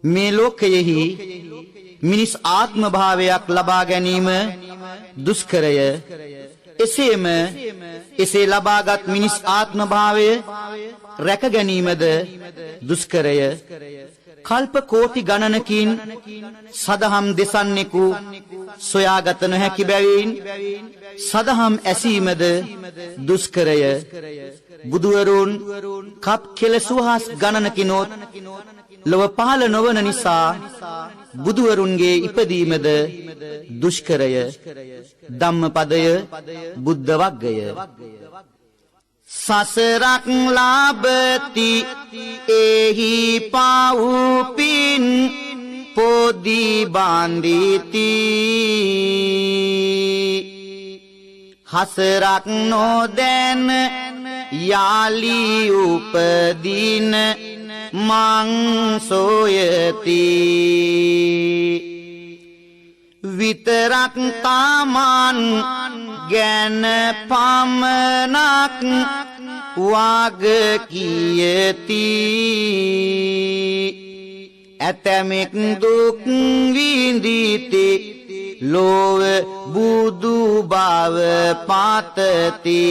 මේ ලෝකයෙහි මිනිස් ආත්ම භාවයක් ලබා ගැනීම දුෂ්කරය. එසේම එසේ ලබාගත් මිනිස් ආත්ම භාවය රැක ගැනීමද දුෂ්කරය. කල්ප කෝටි ගණනකින් සදහම් දෙසන්නෙකු සොයාගත නොහැකි බැවින් සදහම් ඇසීමද දුෂ්කරය. බුදුවරුන් කප් කෙලසුහස් ගණනකිනොත් ලොව පහළ නොවන නිසා බුදුවරුන්ගේ ඉපදීමද දුෂ්කරය. ධම්මපදය බුද්ධ වග්ගය. සසරක් ලාභති එහි පවුපින් පොදි බාන්දිති හසරක් නොදැන යාලි උපදින මං සොයති විතරක් තමන් ගැන පමණක් වග කියති ඇතැමෙක් දුක් විඳිති ලෝව බුදු බව පතති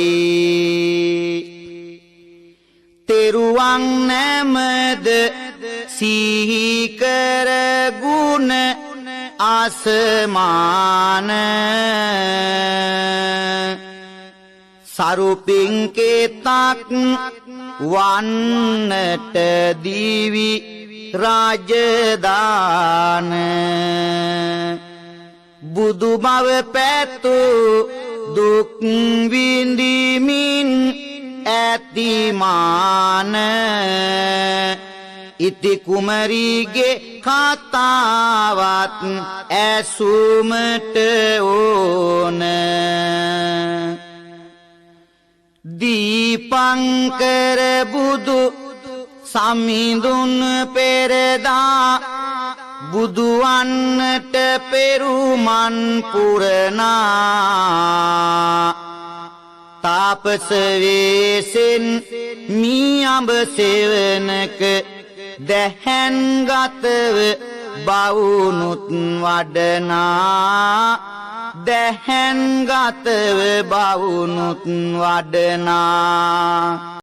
තෙරුවන් නැමද සිහි කර ගුණ ආසමාන සරුපින්කේතක් වන්නට දිවි රාජදාන බුදු බව පැතු දුක් විඳිමින් ඇතිමාන ඉති කුමරිගේ කතාවත් ඇසුමට ඕන දීපංකර බුදු සමිඳුන් පෙරදා බුදුවන්නට පෙරුමන් පුරනා තාපස වේසෙන් මී අඹ සෙවනක දැහැන්ගතව බවුනුත් වඩනා දැහැන්ගතව බවුනුත් වඩනා